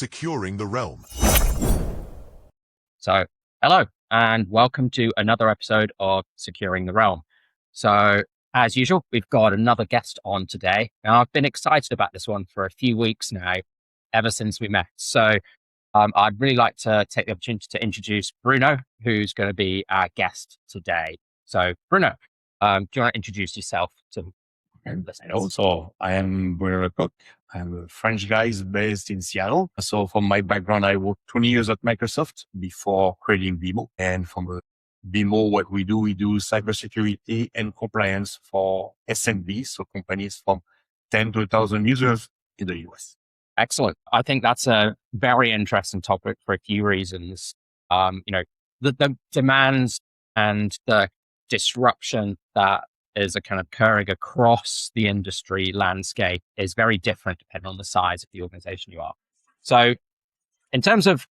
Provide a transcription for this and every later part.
Securing the Realm. So, hello, and welcome to another episode of Securing the Realm. So, as usual, we've got another guest on today. Now, I've been excited about this one for a few weeks now, ever since we met. So, I'd really like to take the opportunity to introduce Bruno, who's going to be our guest today. So, Bruno, do you want to introduce yourself to listeners? So I am Bruno Lecoq. I'm a French guy based in Seattle. So from my background, I worked 20 years at Microsoft before creating BEMO. And from BEMO, what we do cybersecurity and compliance for SMBs, so companies from 10 to 1,000 users in the US. Excellent. I think that's a very interesting topic for a few reasons. The demands and the disruption that is a kind of occurring across the industry landscape is very different depending on the size of the organization you are. So in terms of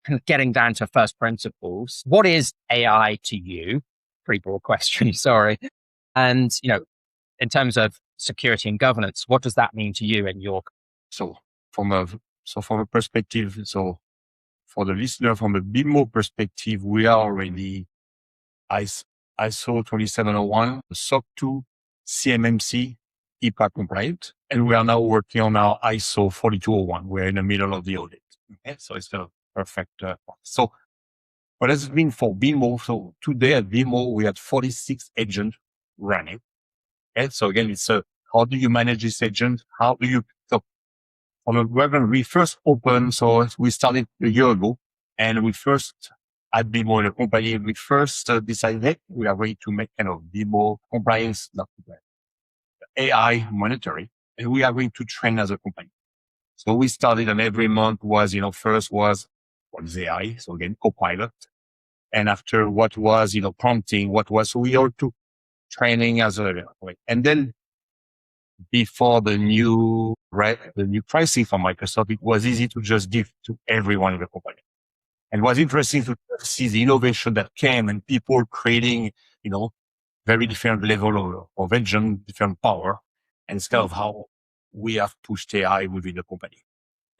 kind of getting down to first principles, what is AI to you? Pretty broad question, sorry. And, in terms of security and governance, what does that mean to you and your? So from a perspective, so for the listener, from a BEMO perspective, we are already ISO 27001, SOC 2, CMMC, HIPAA compliant, and we are now working on our ISO 4201. We're in the middle of the audit. Okay? So it's the perfect one. So what has it been for BEMO? So today at BEMO, we had 46 agents running. Okay? So again, it's how do you manage this agent? When we first opened, so we started a year ago, and at BEMO in the company, we first decided we are going to make kind of BEMO compliance, not compliance, AI monitoring, and we are going to train as a company. So we started, and every month was, first was what is AI? So again, Copilot. And after what was, prompting, so we all took training as and then before the new pricing from Microsoft, it was easy to just give to everyone in the company. And it was interesting to see the innovation that came and people creating, very different level of engine, different power. And it's kind of how we have pushed AI within the company.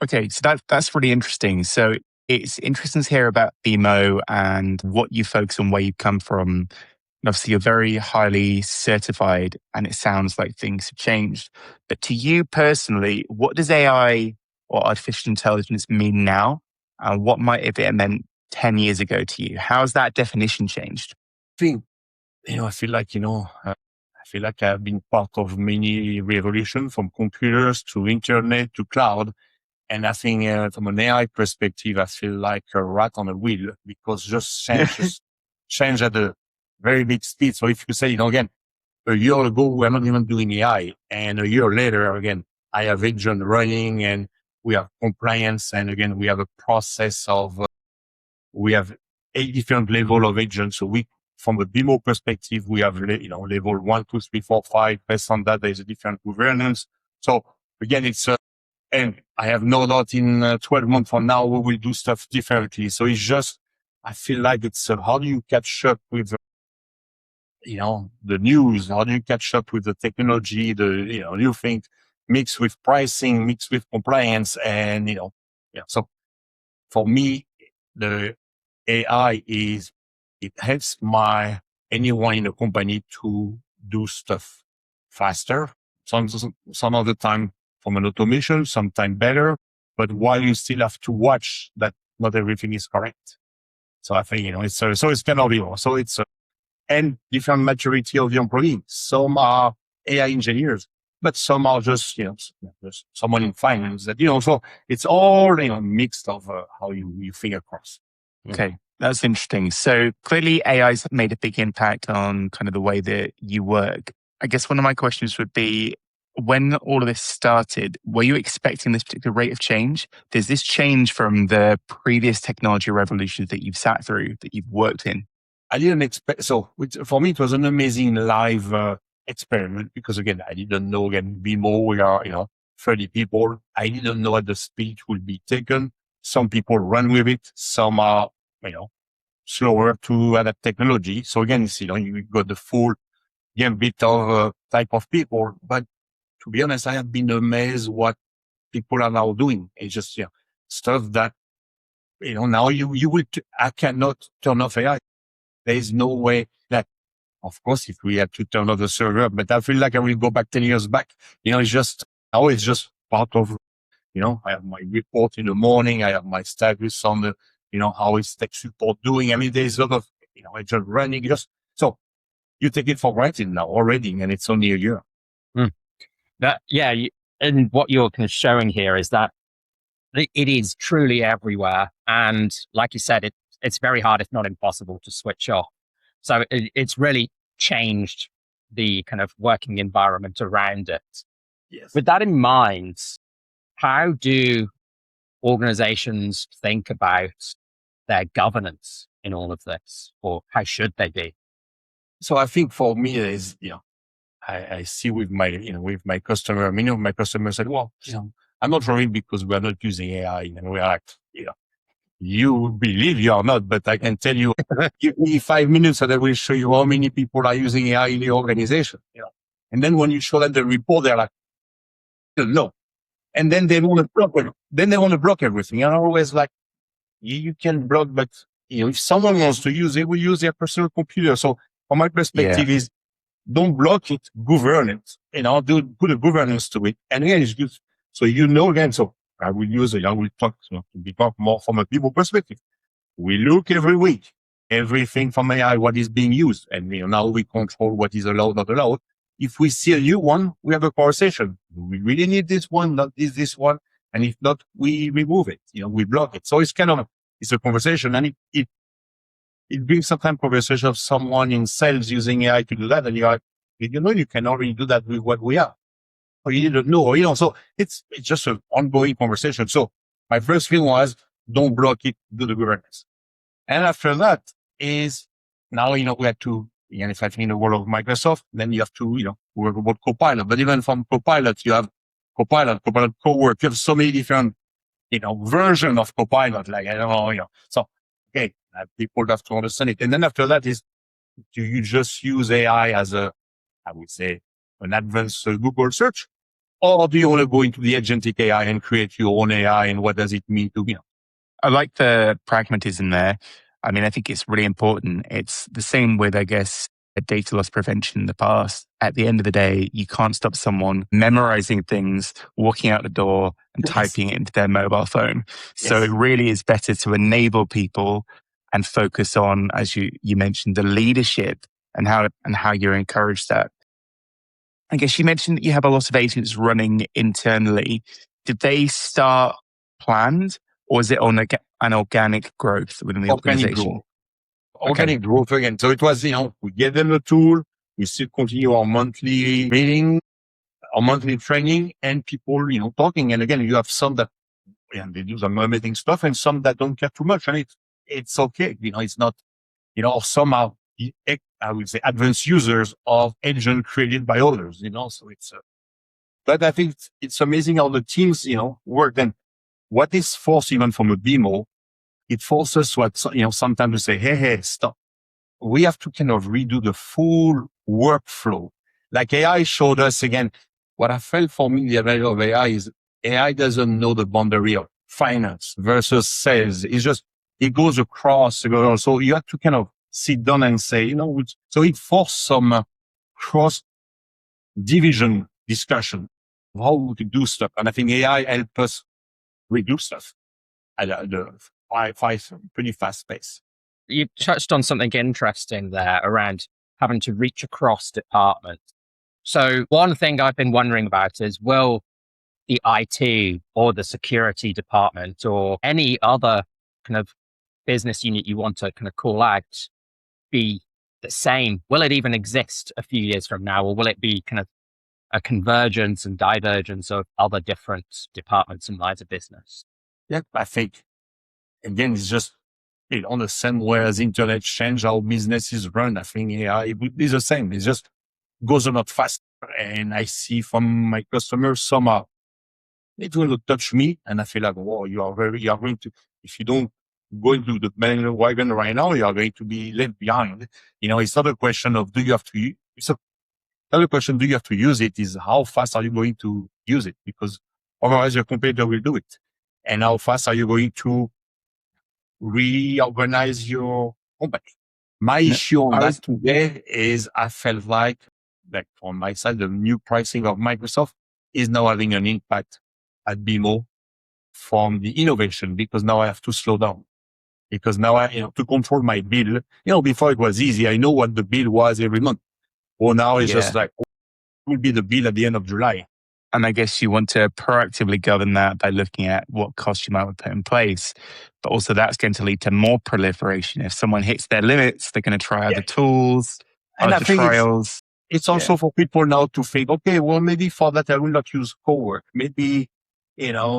Okay, so that's really interesting. So it's interesting to hear about BEMO and what you focus on, where you come from. And obviously, you're very highly certified, and it sounds like things have changed. But to you personally, what does AI or artificial intelligence mean now? And what might it have meant 10 years ago to you? How's that definition changed? I feel like I've been part of many revolutions, from computers to internet to cloud. And I think from an AI perspective, I feel like a rat on a wheel, because just change at a very big speed. So if you say, again, a year ago, we're not even doing AI. And a year later, again, I have agent running, and we have compliance. And again, we have a process of, we have 8 different level of agents. So from a BEMO perspective, we have, level 1, 2, 3, 4, 5. Based on that, there's a different governance. So again, and I have no doubt in 12 months from now, we will do stuff differently. So it's just, I feel like it's how do you catch up with, the news? How do you catch up with the technology, the, new things, mixed with pricing, mixed with compliance? And, so for me, the AI it helps anyone in the company to do stuff faster. Some of the time from an automation, sometimes better, but while you still have to watch that not everything is correct. So I think, so it's kind of, so it's, and different maturity of the employee. Some are AI engineers, but some are just, just someone in finance that, so it's all, mixed of how you think across. Okay, that's interesting. So clearly AI's made a big impact on kind of the way that you work. I guess one of my questions would be, when all of this started, were you expecting this particular rate of change? Does this change from the previous technology revolutions that you've sat through, that you've worked in? I didn't expect, so for me, it was an amazing live experiment, because again, I didn't know, BEMO, we are, 30 people. I didn't know at the speed will be taken. Some people run with it. Some are, slower to adapt technology. So again, you got the full gambit of type of people. But to be honest, I have been amazed what people are now doing. It's just, stuff that, now I cannot turn off AI. There is no way that, of course, if we had to turn off the server, but I feel like I will go back 10 years back. Now it's just part of, I have my report in the morning. I have my status on the, how is tech support doing? I mean, there's a lot of, it's just running so you take it for granted now already, and it's only a year. And what you're kind of showing here is that it is truly everywhere. And like you said, it's very hard, if not impossible, to switch off. So it's really changed the kind of working environment around it. Yes. With that in mind, how do organizations think about their governance in all of this, or how should they be? So I think for me is, I see with my customer, many of my customers said, well, I'm not worried because we're not using AI, and we're like, you believe you are not, but I can tell you, give me 5 minutes and I will show you how many people are using AI in the organization. And then when you show them the report, they're like, no. And then they want to block it. Then they want to block everything. And I'm always like, you can block, but if someone wants to use it, will use their personal computer. So from my perspective is don't block it, govern it, put a governance to it. And again, it's good. So, again, so I will use it. I will talk, to be talk more from a people perspective. We look every week, everything from AI, what is being used. And now we control what is allowed, not allowed. If we see a new one, we have a conversation. Do we really need this one, not this one? And if not, we remove it, we block it. So it's it's a conversation, and it brings sometimes conversation of someone in sales using AI to do that. And you're like, you can already do that with what we have. Or you didn't know, so it's just an ongoing conversation. So my first thing was, don't block it, do the governance. And after that is now, we have to, if I think in the world of Microsoft, then you have to, work about Copilot. But even from Copilot, you have Copilot Co-work. You have so many different, version of Copilot. Like, I don't know, so, okay, people have to understand it. And then after that is, do you just use AI as I would say, an advanced Google search? Or do you want to go into the agentic AI and create your own AI? And what does it mean to me? I like the pragmatism there. I mean, I think it's really important. It's the same with, I guess, data loss prevention in the past. At the end of the day, you can't stop someone memorizing things, walking out the door and typing it into their mobile phone. So it really is better to enable people and focus on, as you mentioned, the leadership and how you encourage that. I guess you mentioned that you have a lot of agents running internally. Did they start planned, or is it on an organic growth within the organization? Organic growth again. So it was, we gave them a tool. We still continue our monthly meeting, our monthly training, and people, talking. And again, you have some that they do some amazing stuff, and some that don't care too much. And it's okay. It's not, some are, I would say, advanced users of agent created by others, so it's, but I think it's amazing how the teams, work. Then what is forced even from a BEMO, it forces sometimes to say, hey, stop. We have to kind of redo the full workflow. Like AI showed us again, what I felt for me, the value of AI is AI doesn't know the boundary of finance versus sales. It goes across. So you have to kind of sit down and say, so it forced some cross division discussion of how to do stuff. And I think AI helped us reduce stuff at the pretty fast pace. You touched on something interesting there around having to reach across departments. So one thing I've been wondering about is, will the IT or the security department or any other kind of business unit you want to kind of call out be the same? Will it even exist a few years from now, or will it be kind of a convergence and divergence of other different departments and lines of business? Yeah, I think, again, it's just on the same way as internet change how businesses run. I think AI would be the same. It just goes a lot faster. And I see from my customers, some are, it will touch me. And I feel like, wow, you are going to, if you don't go into the bandwagon right now, you are going to be left behind. It's not a question of do you have to use it, is how fast are you going to use it? Because Otherwise, your competitor will do it. And how fast are you going to reorganize your company? My No, issue on I that was, today is I felt like on my side, the new pricing of Microsoft is now having an impact at BEMO from the innovation, because now I have to slow down, because now to control my bill, before it was easy. I know what the bill was every month. Or now it's yeah. just like, what will be the bill at the end of July? And I guess you want to proactively govern that by looking at what costs you might want to put in place. But also that's going to lead to more proliferation. If someone hits their limits, they're going to try Yeah. other tools, And I other think trials. it's also for people now to think, okay, well, maybe for that, I will not use Cowork. Maybe,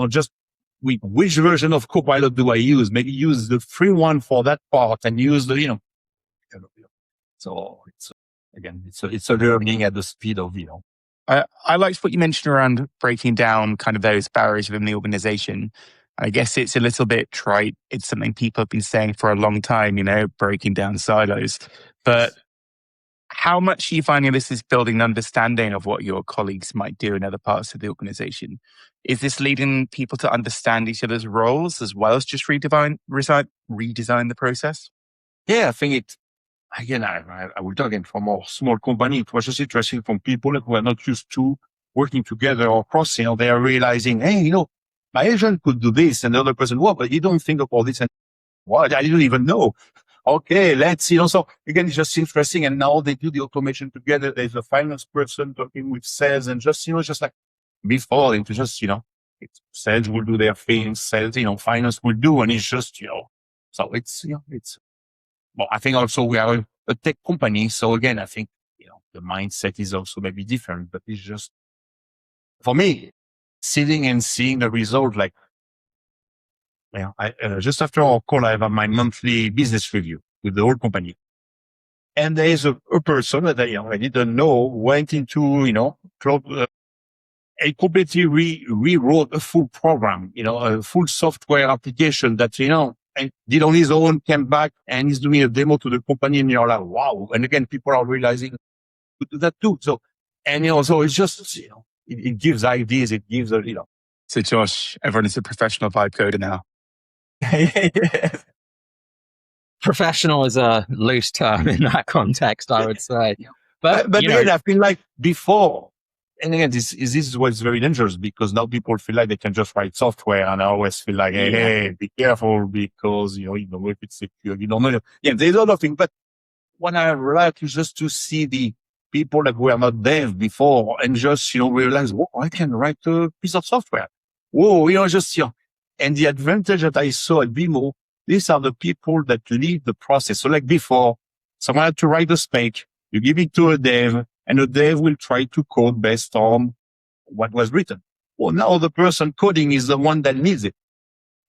just which version of Copilot do I use? Maybe use the free one for that part and use the. So it's, again, it's a learning at the speed of, I liked what you mentioned around breaking down kind of those barriers within the organization. I guess it's a little bit trite. It's something people have been saying for a long time, breaking down silos. But how much are you finding this is building an understanding of what your colleagues might do in other parts of the organization? Is this leading people to understand each other's roles as well as just redesign the process? Yeah, I think again, I will talk again from a small company. It was just interesting from people who are not used to working together or crossing. They are realizing, hey, my agent could do this, and the other person, well, but you don't think of all this. And what? I didn't even know. Okay, let's see. So again, it's just interesting. And now they do the automation together. There's a finance person talking with sales, and just like before, it was just sales will do their things, sales, finance will do, and it's just so it's. Well, I think also we are a tech company. So again, I think, the mindset is also maybe different, but it's just, for me, sitting and seeing the result, like, just after our call, I have my monthly business review with the whole company. And there is a person that I didn't know went into, and completely rewrote a full program, a full software application that, and did on his own, came back and he's doing a demo to the company, and you're like, wow. And again, people are realizing to do that too. So, and so it's just, it gives ideas, it gives So Josh, everyone is a professional vibe coder now. Professional is a loose term in that context, I would say. But again, I feel like before, and again, this is what's very dangerous, because now people feel like they can just write software, and I always feel like, hey, be careful, because, you don't know if it's secure, you don't know. Yeah, there's a lot of things. But what I like is just to see the people that were not dev before, and just, realize, whoa, I can write a piece of software. Whoa, and the advantage that I saw at BEMO, these are the people that lead the process. So like before, someone had to write a spec, you give it to a dev, and the dev will try to code based on what was written. Well, now the person coding is the one that needs it.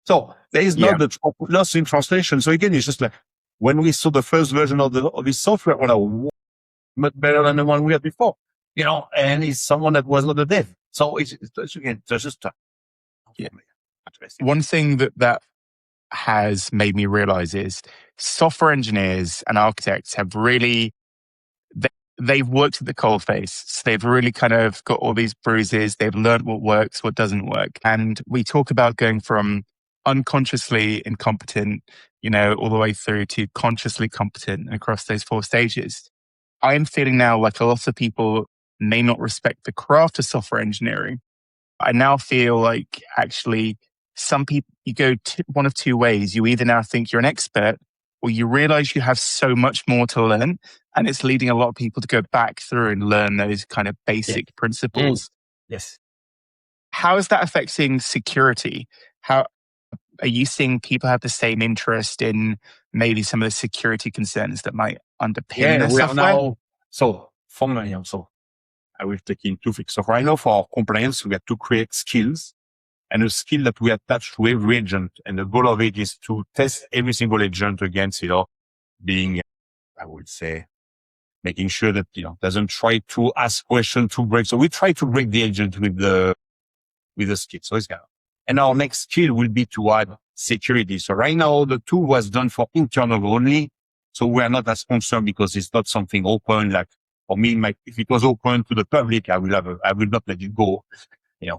So there is not the loss in translation. So again, it's just like, when we saw the first version of this software, we're like, much better than the one we had before, and it's someone that was not a dev. So it's again, it's just interesting. One thing that has made me realize is software engineers and architects have really, they've worked at the coalface. So they've really kind of got all these bruises. They've learned what works, what doesn't work. And we talk about going from unconsciously incompetent, all the way through to consciously competent across those 4 stages. I am feeling now like a lot of people may not respect the craft of software engineering. I now feel like actually some people, you go one of 2 ways. You either now think you're an expert, or you realize you have so much more to learn, and it's leading a lot of people to go back through and learn those kind of basic principles. Yes. How is that affecting security? How are you seeing people have the same interest in maybe some of the security concerns that might underpin their software? Now, so I will take in 2 things. So right now, for our compliance, we have to create skills, and a skill that we attach to every agent. And the goal of it is to test every single agent against, being, I would say, making sure that, doesn't try to ask questions to break. So we try to break the agent with the skill. So it's kind of, and our next skill will be to add security. So right now, the tool was done for internal only. So we are not as concerned, because it's not something open. Like for me, if it was open to the public, I will not let it go.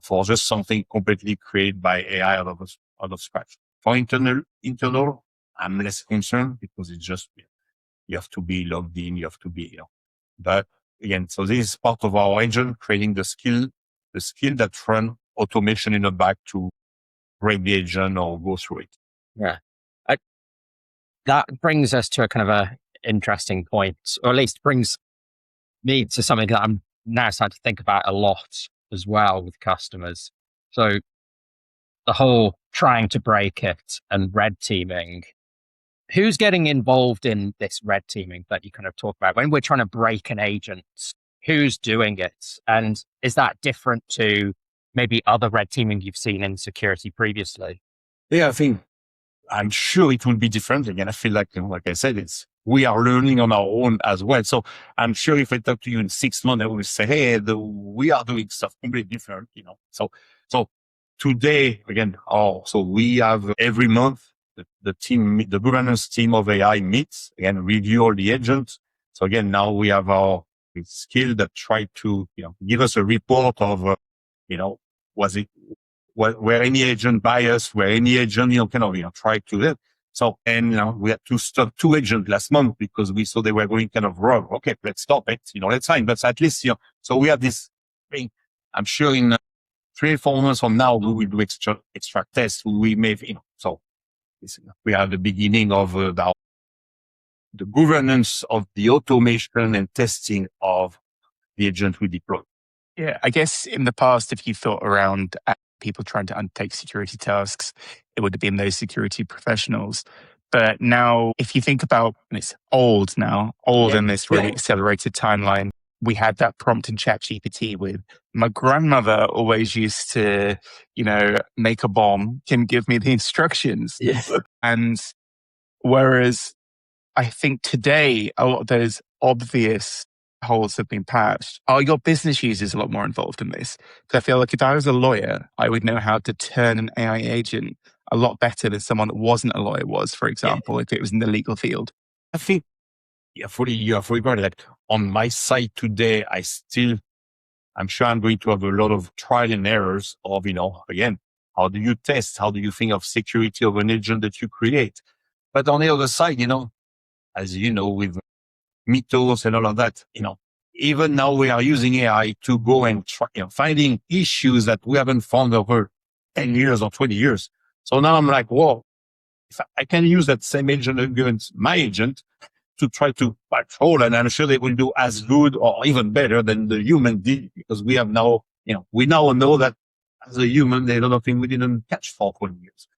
for just something completely created by AI out of scratch. For internal, I'm less concerned because it's just, you have to be logged in, you have to be, but again, so this is part of our engine, creating the skill that run automation in the back to break the agent or go through it. Yeah. That brings us to a kind of a interesting point, or at least brings me to something that I'm now starting to think about a lot as well with customers. So the whole trying to break it and red teaming. Who's getting involved in this red teaming that you kind of talk about when we're trying to break an agent? Who's doing it? And is that different to maybe other red teaming you've seen in security previously? Yeah, I'm sure it will be different. Again, I feel like, like I said, we are learning on our own as well. So I'm sure if I talk to you in 6 months, I will say, hey, we are doing stuff completely different, So today, again, so we have every month, the governance team of AI meets, again, review all the agents. So again, now we have our skill that try to, give us a report of, were any agent biased, were any agent, try to live. So, and, we had to stop 2 agents last month because we saw they were going kind of wrong. Okay, let's stop it, let's sign. But at least, so we have this thing. I'm sure in 3 or 4 months from now, we will do extra tests. We may, so we are the beginning of the governance of the automation and testing of the agent we deploy. Yeah, I guess in the past, if you thought around people trying to undertake security tasks, it would have been those security professionals. But now, if you think about, and it's old in this really accelerated timeline, we had that prompt in ChatGPT with my grandmother always used to, make a bomb, can give me the instructions. Yes. And whereas I think today, a lot of those obvious holes have been patched. Are your business users a lot more involved in this? Because I feel like if I was a lawyer, I would know how to turn an AI agent a lot better than someone that wasn't a lawyer was, for example, if it was in the legal field. I think, you're fully right. Like on my side today, I'm sure I'm going to have a lot of trial and errors of, again, how do you test? How do you think of security of an agent that you create? But on the other side, as you know, with mythos and all of that, even now we are using AI to go and try, finding issues that we haven't found over 10 years or 20 years. So now I'm like, whoa, if I can use that same agent against my agent to try to patrol, and I'm sure they will do as good or even better than the human did, because we have now, we now know that as a human, there's a lot of things we didn't catch for 20 years.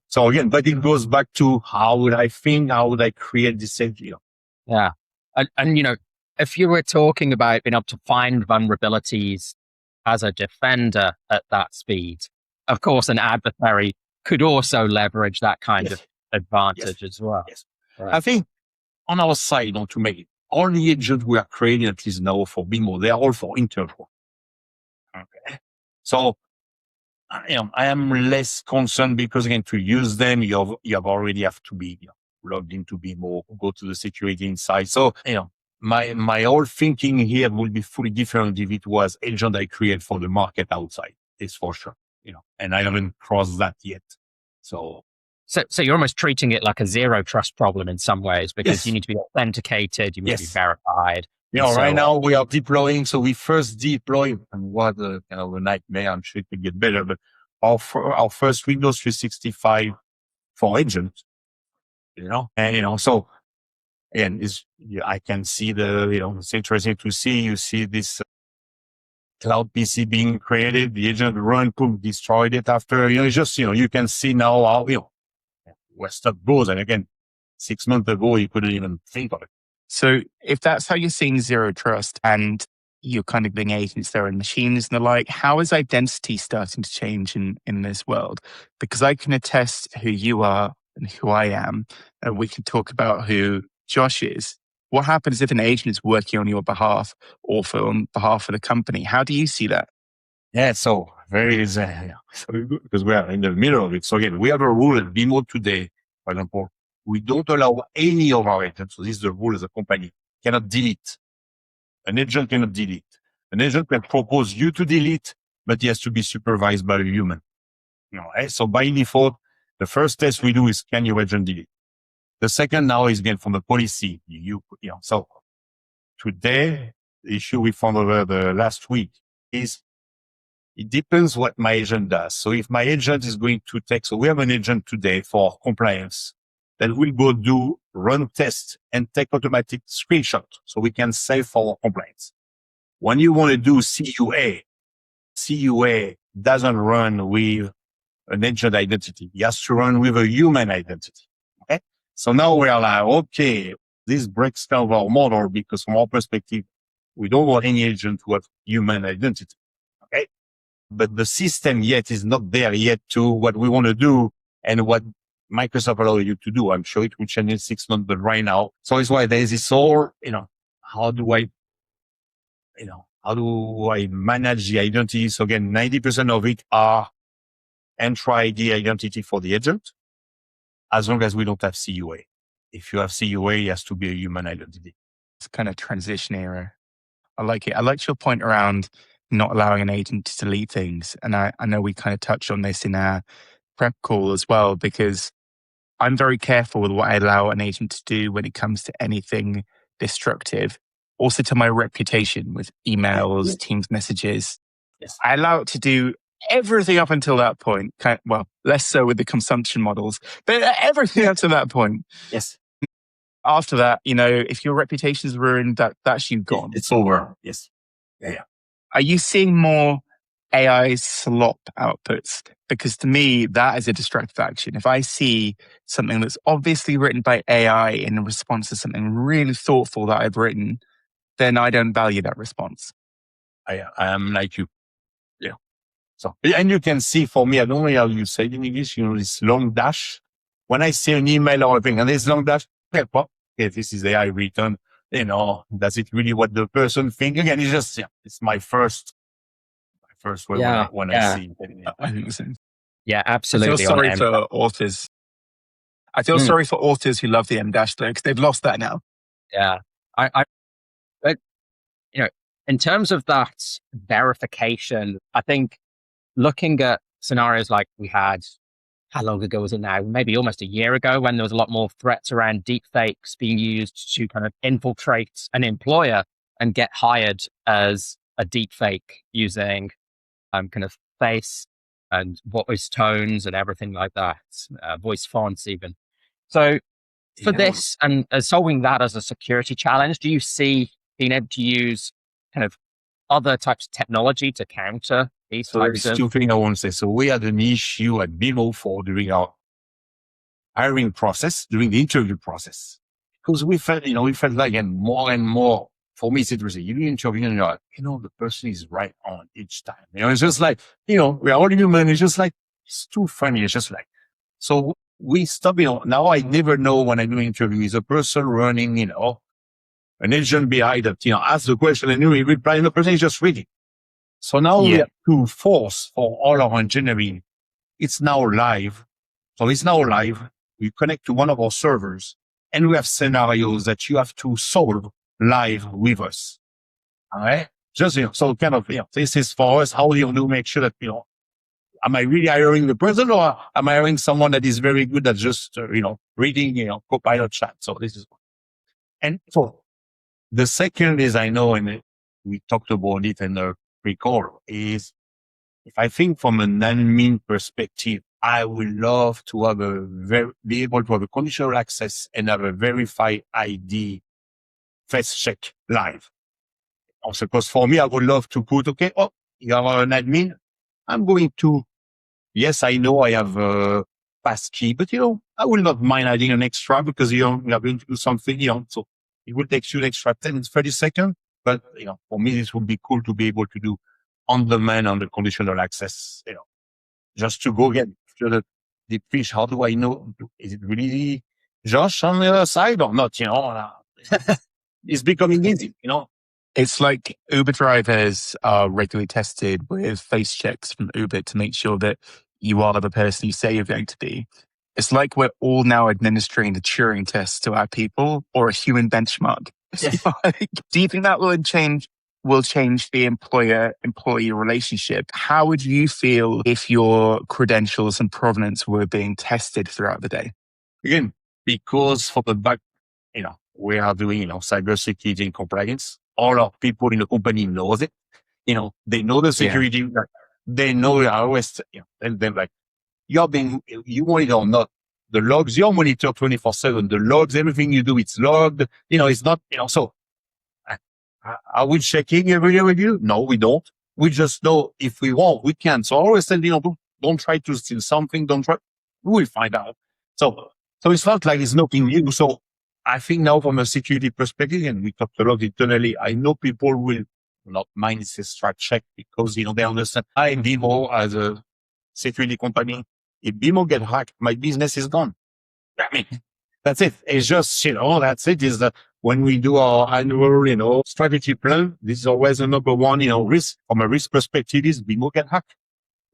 So again, but it goes back to how would I think, how would I create this agent? Yeah. And, if you were talking about being able to find vulnerabilities as a defender at that speed, of course, an adversary could also leverage that kind of advantage as well. Yes. Right. I think on our side, to make it, all the agents we are creating, at least now for BEMO, they are all for internal. Okay. So, I am less concerned because again, to use them, you already have to be logged into BEMO, go to the security inside. So, my whole thinking here will be fully different if it was agent I create for the market outside. It's for sure, and I haven't crossed that yet. So you're almost treating it like a zero trust problem in some ways because you need to be authenticated, you need to be verified. Right now we are deploying. So we first deploy, and what a kind of a nightmare. I'm sure it will get better, but our first Windows 365 for agents, and so again, I can see it's interesting to see. You see this cloud PC being created, the agent run, boom, destroyed it after. It's just you can see now how where stuff goes. And again, 6 months ago, you couldn't even think of it. So if that's how you're seeing zero trust and you're kind of being agents there and machines and the like, how is identity starting to change in this world? Because I can attest who you are and who I am, and we can talk about who Josh is. What happens if an agent is working on your behalf or on behalf of the company? How do you see that? Yeah, so because we are in the middle of it. So again, we have a rule at BEMO today, for example, we don't allow any of our agents. So this is the rule as a company, cannot delete. An agent cannot delete. An agent can propose you to delete, but he has to be supervised by a human. So by default, the first test we do is can you agent delete? The second now is again from the policy. So today, the issue we found over the last week is it depends what my agent does. So if my agent is going to take, so we have an agent today for compliance that will go do run tests and take automatic screenshot so we can save for compliance. When you want to do CUA doesn't run with an agent identity. It has to run with a human identity. Okay. So now we are like, okay, this breaks down our model because from our perspective, we don't want any agent to have human identity. Okay. But the system yet is not there yet to what we want to do and what Microsoft allows you to do. I'm sure it will change in 6 months, but right now, so it's why there is this whole, how do I manage the identity? So again, 90% of it are Entra ID identity for the agent, as long as we don't have CUA. If you have CUA, it has to be a human identity. It's kind of transition era. I like it. I liked your point around not allowing an agent to delete things. And I know we kind of touched on this in our prep call as well, because I'm very careful with what I allow an agent to do when it comes to anything destructive. Also to my reputation with emails, Teams messages. Yes. I allow it to do everything up until that point. Well, less so with the consumption models, but everything up to that point. Yes. After that, if your reputation is ruined, that's you gone. It's over. Yes. Yeah. Are you seeing more AI slop outputs? Because to me, that is a destructive action. If I see something that's obviously written by AI in response to something really thoughtful that I've written, then I don't value that response. I am like you. Yeah. So, and you can see for me, I don't know how you say it in English, this long dash. When I see an email or anything, and this long dash, okay, this is AI written, does it really what the person think? Again, it's just, it's my first way when I see it. I think the same. Yeah, absolutely. I feel sorry for authors. I feel sorry for authors who love the emdash though, because they've lost that now. Yeah. In terms of that verification, I think looking at scenarios like we had, how long ago was it now? Maybe almost a year ago, when there was a lot more threats around deepfakes being used to kind of infiltrate an employer and get hired as a deepfake using kind of face and voice tones and everything like that, voice fonts even. So for this and solving that as a security challenge, do you see being able to use kind of other types of technology to counter these types of... two things I want to say. So we had an issue at BEMO during our hiring process, during the interview process, because we felt like, and more, for me, it's interesting. You do interview and you're like, the person is right on each time. It's just like, we are all human. It's just like, it's too funny. It's just like, so we stop, now I never know when I do an interview, is a person running, an agent behind that, asks the question and you reply, and the person is just reading. So now we have to force for all our engineering. It's now live. So it's now live. We connect to one of our servers and we have scenarios that you have to solve live with us. All right. Just, so kind of, this is for us. How do you make sure that, am I really hiring the person or am I hiring someone that is very good at just, reading, Copilot chat? So this is, and so the second is, I know, and we talked about it in the pre-call, is if I think from an admin perspective, I would love to have be able to have a conditional access and have a verified ID face check live. Also, because for me, I would love to put, okay, you are an admin. I'm going to, yes, I know I have a passkey, but I will not mind adding an extra because we are going to do something, so it will take you an extra 10, 30 seconds. But, for me, this would be cool to be able to do on demand on the conditional access, just to go get to the deep fish. How do I know? Is it really Josh on the other side or not? It's becoming easy, It's like Uber drivers are regularly tested with face checks from Uber to make sure that you are the person you say you're going to be. It's like we're all now administering the Turing test to our people or a human benchmark. Yes. Do you think that will change will change the employer-employee relationship. How would you feel if your credentials and provenance were being tested throughout the day? Again, because for the back, we are doing, cybersecurity and compliance. All our people in the company knows it. They know the security. Yeah. They know I always, and then like, you want it or not, the logs, you're monitored 24/7. The logs, everything you do, it's logged. It's not, so are we checking every day with you? No, we don't. We just know if we want, we can. So I always say, don't try to steal something. Don't try. We will find out. So it's not like it's nothing new. So I think now from a security perspective, and we talked a lot internally, I know people will not mind this extra check because, they understand I BEMO as a security company. If BEMO get hacked, my business is gone. I mean, that's it. It's just, that's it. Is that when we do our annual, strategy plan, this is always the number one, risk from a risk perspective is BEMO get hacked,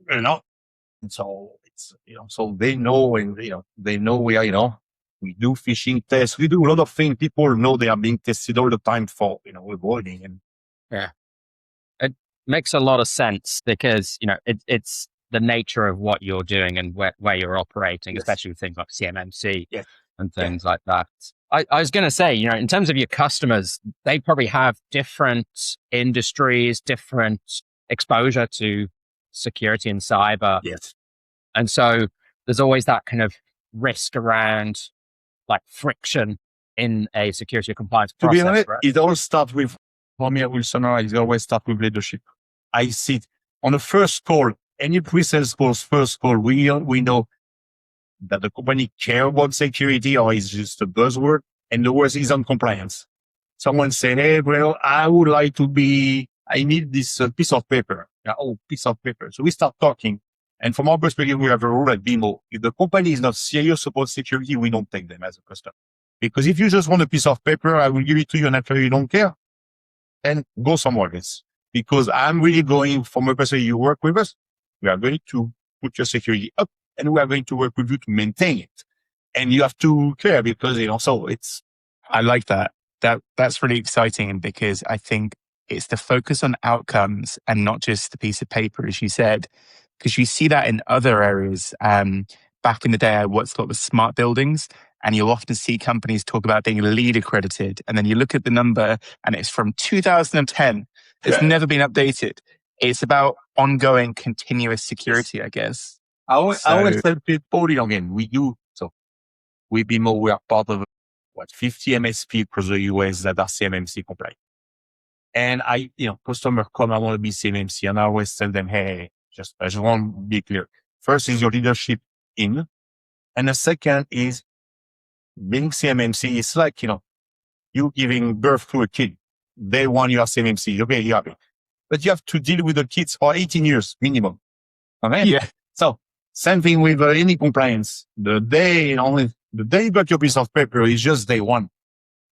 And so it's, so they know, and, they know we are, we do phishing tests. We do a lot of things. People know they are being tested all the time for, avoiding. And yeah, it makes a lot of sense because, it's the nature of what you're doing and where you're operating, especially with things like CMMC and things like that. I was going to say, in terms of your customers, they probably have different industries, different exposure to security and cyber. Yes. And so there's always that kind of risk around like friction in a security or compliance process. To be honest, right? it all starts with, for me, I will summarize, it always starts with leadership. I see it on the first call, any pre-sales calls, first call, we know that the company care about security or is just a buzzword, and the worst is on compliance. Someone said, hey, Bruno, I need this piece of paper. Piece of paper. So we start talking. And from our perspective, we have a rule at BEMO. If the company is not serious about security, we don't take them as a customer. Because if you just want a piece of paper, I will give it to you and after you don't care, and go somewhere else. Because I'm really going from a perspective, you work with us, we are going to put your security up and we are going to work with you to maintain it. And you have to care because, so it's. I like that. That's really exciting because I think it's the focus on outcomes and not just the piece of paper, as you said, because you see that in other areas. Back in the day, I worked a lot with smart buildings, and you'll often see companies talk about being LEED accredited. And then you look at the number and it's from 2010. It's never been updated. It's about ongoing continuous security, I guess. I always tell people, again, we do. So we BEMO, we are part of 50 MSP across the US that are CMMC compliant. And customer come, I want to be CMMC. And I always tell them, hey, I just want to be clear. First is your leadership in. And the second is being CMMC. It's like, you giving birth to a kid. Day one, you are CMMC. Okay, you have it. But you have to deal with the kids for 18 years minimum. Okay? Yeah. So same thing with any compliance. The day you got your piece of paper is just day one.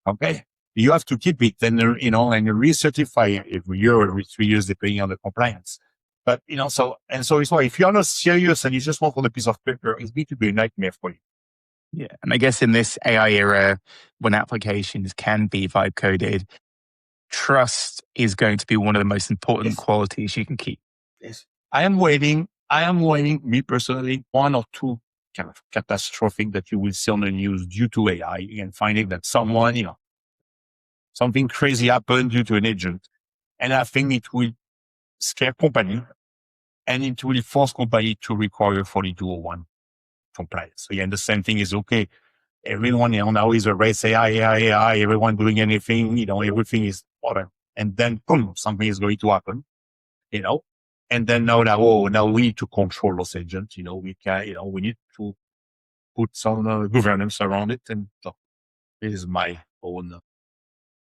Okay? You have to keep it and, and you recertify it every year or every 3 years, depending on the compliance. But, so it's why if you're not serious and you just want for the piece of paper, it's going to be a nightmare for you. Yeah. And I guess in this AI era, when applications can be vibe coded, trust is going to be one of the most important qualities you can keep. Yes. I am waiting, me personally, one or two kind of catastrophic that you will see on the news due to AI and finding that someone, something crazy happened due to an agent. And I think it will scare company and it will force company to require 4201 compliance. So the same thing is okay. Everyone now is a race AI, everyone doing anything, everything is whatever. And then boom, something is going to happen, and then now we need to control those agents, we can, we need to put some governance around it. And so this is my own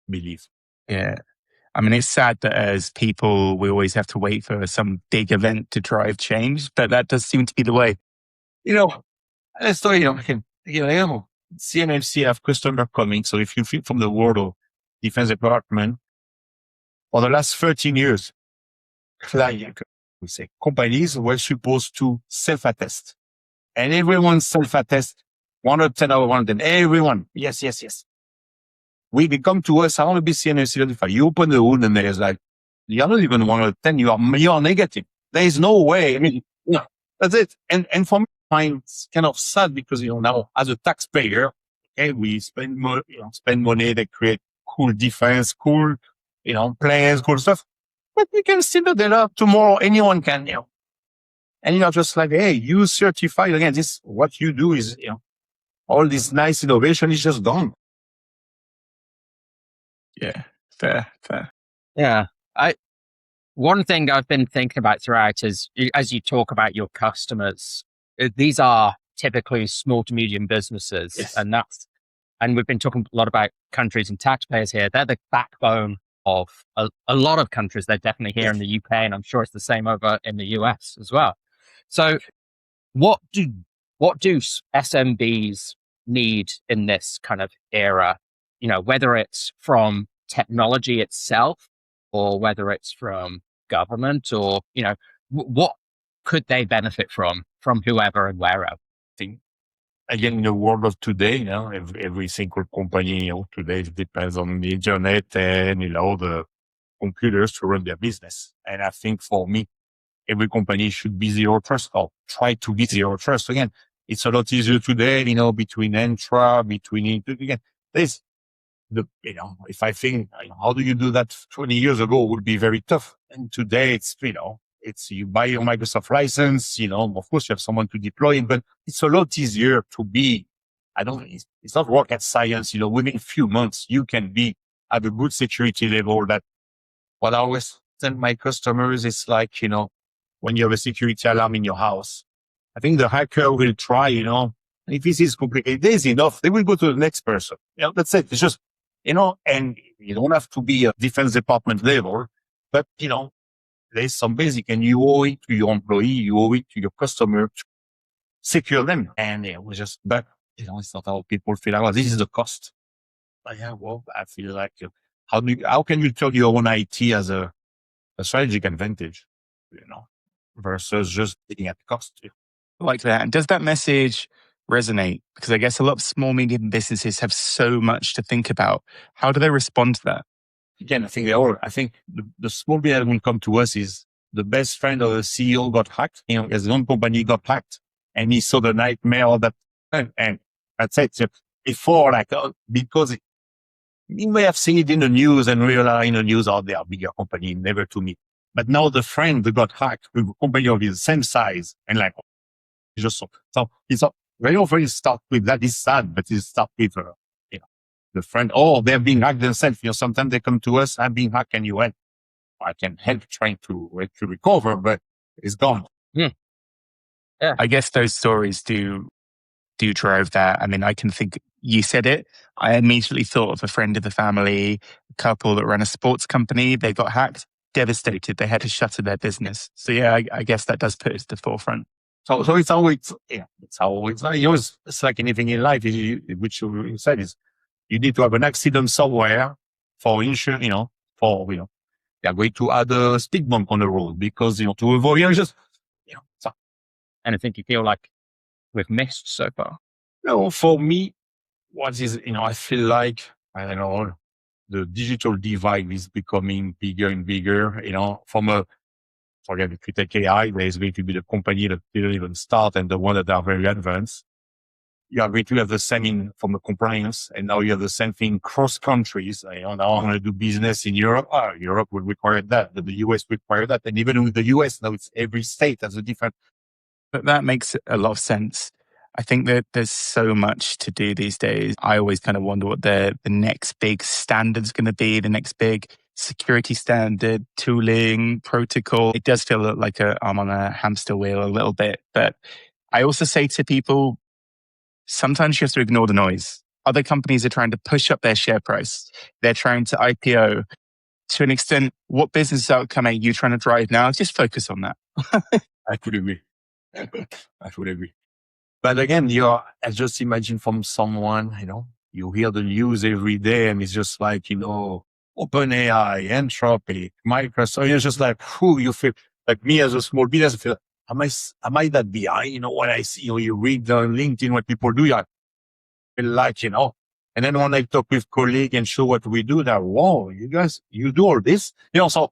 belief. Yeah. I mean, it's sad that as people, we always have to wait for some big event to drive change, but that does seem to be the way. Let's tell CMMC have customer coming. So if you think from the world of defense department, for the last 13 years, companies were supposed to self-attest. And everyone self-attest 110 out of 110. Everyone. Yes. They come to us. I want to be CMMC certified. You open the hood and there's like You don't even want to 10, you are negative. There is no way. I mean, no, that's it. And for me, I find it's kind of sad because, now as a taxpayer, okay, we spend spend money, they create cool defense, cool, plans, cool stuff, but we can still develop tomorrow. Anyone can, and you're just like, hey, you certified again. What you do is, all this nice innovation is just gone. Yeah, fair. Yeah. One thing I've been thinking about throughout is, as you talk about your customers, these are typically small to medium businesses. Yes. And we've been talking a lot about countries and taxpayers here. They're the backbone of a lot of countries. They're definitely here in the UK, and I'm sure it's the same over in the US as well. So what do SMBs need in this kind of era? Whether it's from technology itself, or whether it's from government, or what could they benefit from whoever and wherever? Again, in the world of today, every single company, today depends on the internet and, the computers to run their business. And I think for me, every company should be zero trust, or try to be zero trust. Again, it's a lot easier today, between again, there's if I think, how do you do that 20 years ago would be very tough. And today it's, you buy your Microsoft license, of course you have someone to deploy it, but it's a lot easier to be, it's not rocket science, within a few months you can be at a good security level. That what I always tell my customers is like, when you have a security alarm in your house, I think the hacker will try, if this is complicated, there's enough, they will go to the next person. That's it. It's just, and you don't have to be a defense department level, but, there's some basic, and you owe it to your employee, you owe it to your customer to secure them. And it was just, but, it's not how people feel like, this is the cost. But yeah, well, I feel like, how can you turn your own IT as a strategic advantage, versus just taking at cost? Like that. And does that message resonate? Because I guess a lot of small, medium businesses have so much to think about. How do they respond to that? Again, I think the small business will come to us is the best friend of the CEO got hacked. His own company got hacked, and he saw the nightmare of that. And that's it. So before, because you may have seen it in the news and realize in the news, they are bigger company, never to me. But now the friend that got hacked with a company of his same size, and just so it's very often it start with that. It's sad, but it start with the friend. Oh, they're being hacked themselves. Sometimes they come to us, I'm being hacked, and I can help trying to recover, but it's gone. Yeah. I guess those stories do drive that. I mean, I can think, you said it, I immediately thought of a friend of the family, a couple that ran a sports company. They got hacked, devastated. They had to shutter their business. So yeah, I guess that does put it to the forefront. So it's always, it's like anything in life, which you said is, you need to have an accident somewhere for insurance, they're going to add a speed bump on the road because, to avoid, so. And I think you feel like we've missed so far. No, for me, what is, I feel like, I don't know, the digital divide is becoming bigger and bigger, forget if you take AI, there's going to be the company that didn't even start and the one that are very advanced. You are going to have the same from the compliance, and now you have the same thing cross countries. Now I'm going to do business in Europe. Europe will require that, but the US require that. And even with the US, now it's every state has a different. But that makes a lot of sense. I think that there's so much to do these days. I always kind of wonder what the next big standard's going to be, the next big security standard, tooling, protocol. It does feel like I'm on a hamster wheel a little bit. But I also say to people, sometimes you have to ignore the noise. Other companies are trying to push up their share price. They're trying to IPO. To an extent, what business outcome are you trying to drive now? Just focus on that. I could agree. But again, I just imagine from someone, you hear the news every day and it's just like, OpenAI, Anthropic, Microsoft. It's just like, you feel like me as a small business, I feel, am I that behind? When I see, you read on LinkedIn what people do, I feel like, and then when I talk with colleagues and show what we do, they're, wow, you guys, you do all this, so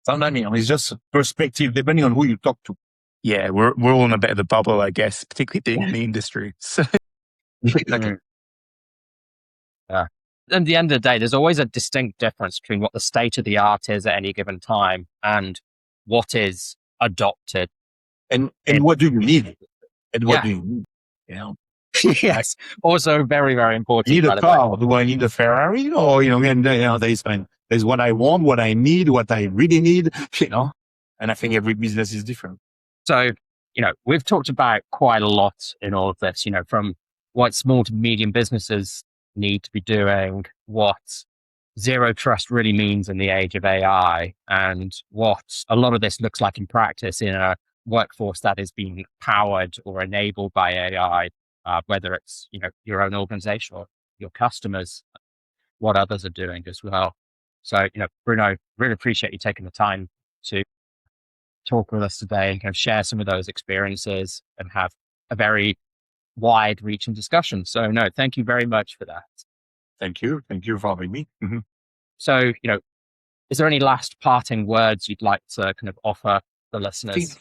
Sometimes, it's just perspective depending on who you talk to. Yeah, we're all in a bit of a bubble, I guess, particularly being in the industry. So Exactly. Yeah. At the end of the day, there's always a distinct difference between what the state of the art is at any given time and what is adopted. And what do you need? And what Yeah. do you need? You know, Yes. Also very, very important. need by a the way. car? Do I need a Ferrari? Or, there's what I want, what I need, what I really need, and I think every business is different. So, we've talked about quite a lot in all of this, from what small to medium businesses need to be doing, what zero trust really means in the age of AI, and what a lot of this looks like in practice in a workforce that is being powered or enabled by AI, whether it's, your own organization or your customers, what others are doing as well. So, Bruno, really appreciate you taking the time to talk with us today and kind of share some of those experiences and have a very wide reaching discussion. So no, thank you very much for that. Thank you. Thank you for having me. Mm-hmm. So, is there any last parting words you'd like to kind of offer the listeners?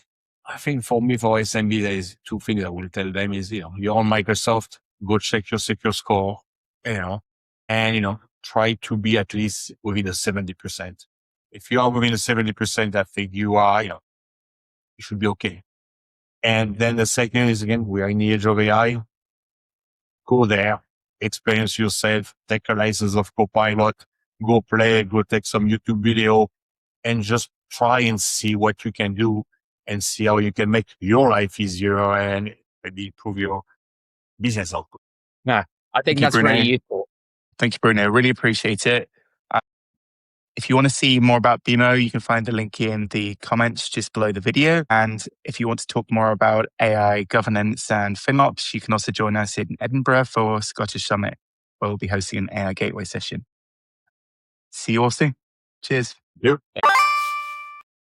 I think for me, for SMB, there is two things I will tell them is, you're on Microsoft, go check your secure score, and, try to be at least within the 70%. If you are within the 70%, I think you are, you should be okay. And then the second is, again, we are in the age of AI. Go there, experience yourself, take a license of Copilot, go play, go take some YouTube video, and just try and see what you can do and see how you can make your life easier and maybe improve your business output. Yeah, I think that's really useful. Thank you, Bruno. Really appreciate it. If you want to see more about BEMO, you can find the link in the comments just below the video. And if you want to talk more about AI governance and FinOps, you can also join us in Edinburgh for Scottish Summit, where we'll be hosting an AI Gateway session. See you all soon. Cheers. Yeah.